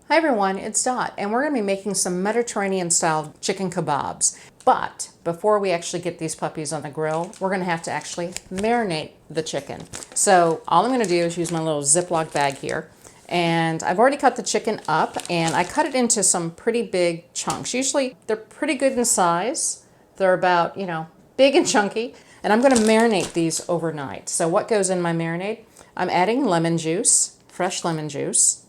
Hi everyone, it's Dot, and we're going to be making some Mediterranean-style chicken kebabs. But before we actually get these puppies on the grill, we're going to have to actually marinate the chicken. So all I'm going to do is use my little Ziploc bag here. And I've already cut the chicken up, and I cut it into some pretty big chunks. Usually they're pretty good in size. They're about, big and chunky. And I'm going to marinate these overnight. So what goes in my marinade? I'm adding lemon juice, fresh lemon juice.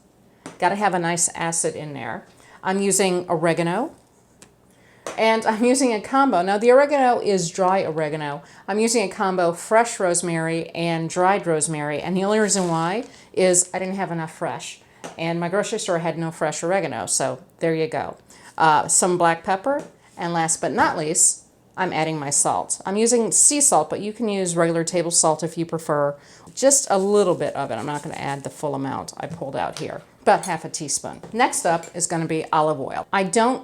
Got to have a nice acid in there. I'm using oregano, and I'm using a combo. Now the oregano is dry oregano. I'm using a combo fresh rosemary and dried rosemary, and the only reason why is I didn't have enough fresh, and my grocery store had no fresh oregano, so there you go. Some black pepper, and last but not least, I'm adding my salt. I'm using sea salt, but you can use regular table salt if you prefer. Just a little bit of it. I'm not going to add the full amount I pulled out here. About half a teaspoon. Next up is going to be olive oil.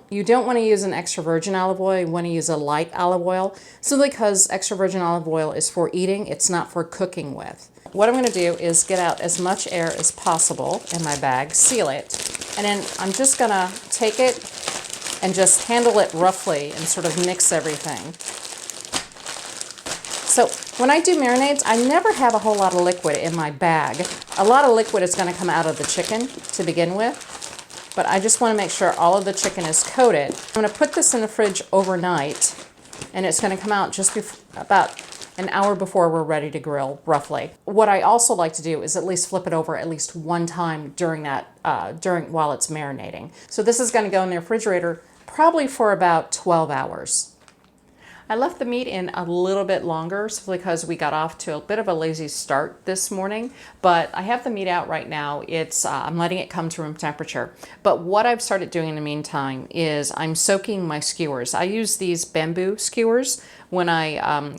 You don't want to use an extra virgin olive oil. You want to use a light olive oil, simply because extra virgin olive oil is for eating. It's not for cooking with. What I'm going to do is get out as much air as possible in my bag, seal it, and then I'm just going to take it and just handle it roughly and sort of mix everything. So when I do marinades, I never have a whole lot of liquid in my bag. A lot of liquid is going to come out of the chicken to begin with, but I just want to make sure all of the chicken is coated. I'm going to put this in the fridge overnight, and it's going to come out just about an hour before we're ready to grill, roughly. What I also like to do is at least flip it over at least one time during while it's marinating. So this is going to go in the refrigerator probably for about 12 hours. I left the meat in a little bit longer simply because we got off to a bit of a lazy start this morning, but I have the meat out right now. I'm letting it come to room temperature. But what I've started doing in the meantime is I'm soaking my skewers. I use these bamboo skewers when I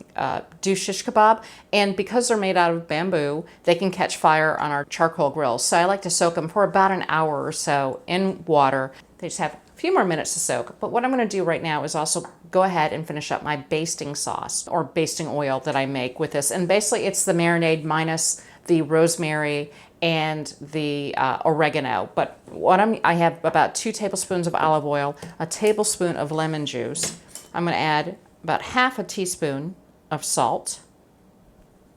do shish kebab, and because they're made out of bamboo, they can catch fire on our charcoal grills. So I like to soak them for about an hour or so in water. They just have a few more minutes to soak. But what I'm going to do right now is also go ahead and finish up my basting sauce or basting oil that I make with this. And basically it's the marinade minus the rosemary and the oregano. But I have about 2 tablespoons of olive oil, a tablespoon of lemon juice. I'm going to add about half a teaspoon of salt,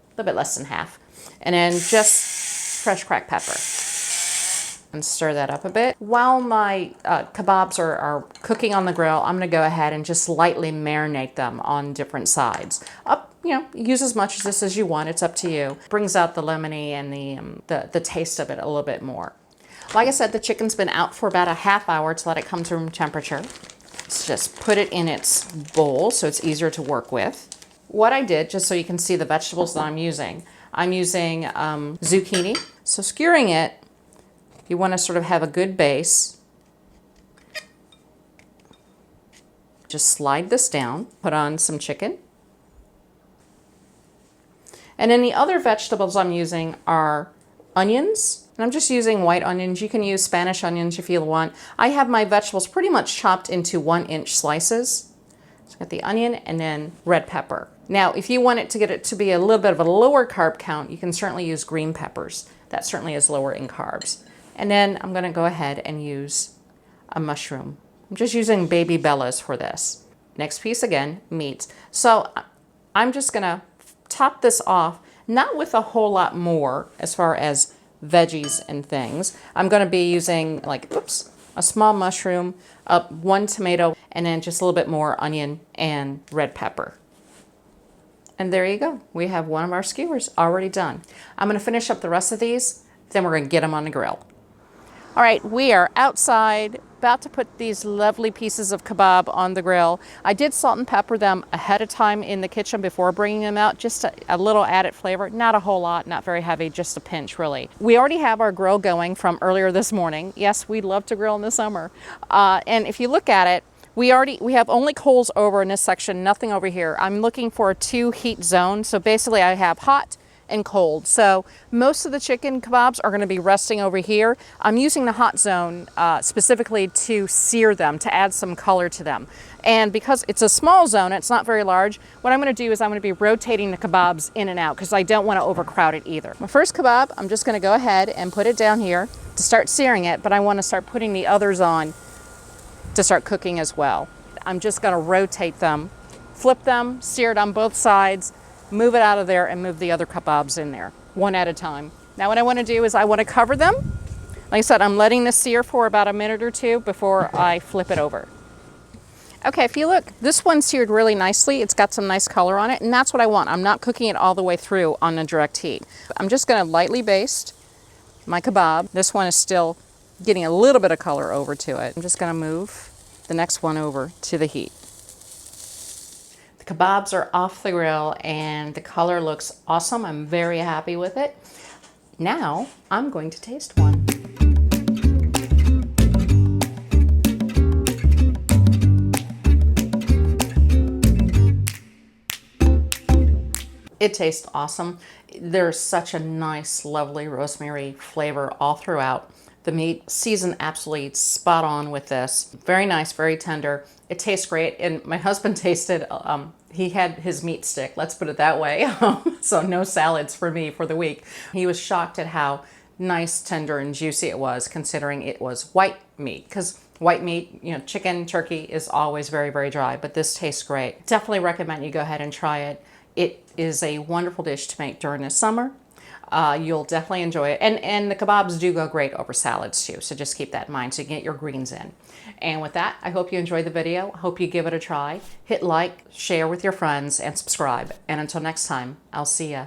a little bit less than half, and then just fresh cracked pepper. And stir that up a bit. While my kebabs are cooking on the grill, I'm going to go ahead and just lightly marinate them on different sides. Use as much of this as you want. It's up to you. Brings out the lemony and the taste of it a little bit more. Like I said, the chicken's been out for about a half hour to let it come to room temperature. So just put it in its bowl so it's easier to work with. What I did, just so you can see the vegetables that I'm using zucchini. So skewering it, you want to sort of have a good base. Just slide this down, put on some chicken. And then the other vegetables I'm using are onions. And I'm just using white onions. You can use Spanish onions if you want. I have my vegetables pretty much chopped into 1-inch slices. So I got the onion and then red pepper. Now, if you want it to be a little bit of a lower carb count, you can certainly use green peppers. That certainly is lower in carbs. And then I'm going to go ahead and use a mushroom. I'm just using baby bellas for this. Next piece again, meat. So I'm just going to top this off, not with a whole lot more as far as veggies and things. I'm going to be using a small mushroom, 1 tomato, and then just a little bit more onion and red pepper. And there you go. We have one of our skewers already done. I'm going to finish up the rest of these, then we're going to get them on the grill. All right, we are outside, about to put these lovely pieces of kebab on the grill. I did salt and pepper them ahead of time in the kitchen before bringing them out, just a little added flavor. Not a whole lot, not very heavy, just a pinch really. We already have our grill going from earlier this morning. Yes, we love to grill in the summer. And if you look at it, we have only coals over in this section, nothing over here. I'm looking for a 2 heat zone. So basically I have hot and cold. So most of the chicken kebabs are going to be resting over here. I'm using the hot zone specifically to sear them, to add some color to them. And because it's a small zone, it's not very large, what I'm going to do is I'm going to be rotating the kebabs in and out because I don't want to overcrowd it either. My first kebab, I'm just going to go ahead and put it down here to start searing it, but I want to start putting the others on to start cooking as well. I'm just going to rotate them, flip them, sear it on both sides, move it out of there, and move the other kabobs in there, one at a time. Now what I want to do is I want to cover them. Like I said, I'm letting this sear for about a minute or two before I flip it over. Okay, if you look, this one seared really nicely. It's got some nice color on it, and that's what I want. I'm not cooking it all the way through on a direct heat. I'm just going to lightly baste my kabob. This one is still getting a little bit of color over to it. I'm just going to move the next one over to the heat. The kabobs are off the grill, and the color looks awesome. I'm very happy with it. Now, I'm going to taste one. It tastes awesome. There's such a nice, lovely rosemary flavor all throughout. The meat seasoned absolutely spot on with this. Very nice, very tender. It tastes great. And my husband tasted, he had his meat stick, let's put it that way. So no salads for me for the week. He was shocked at how nice, tender, and juicy it was, considering it was white meat. Because white meat, you know, chicken, turkey is always very, very dry, but this tastes great. Definitely recommend you go ahead and try it. It is a wonderful dish to make during the summer. You'll definitely enjoy it. And the kabobs do go great over salads too, so just keep that in mind so you can get your greens in. And with that, I hope you enjoyed the video. Hope you give it a try. Hit like, share with your friends, and subscribe. And until next time, I'll see ya.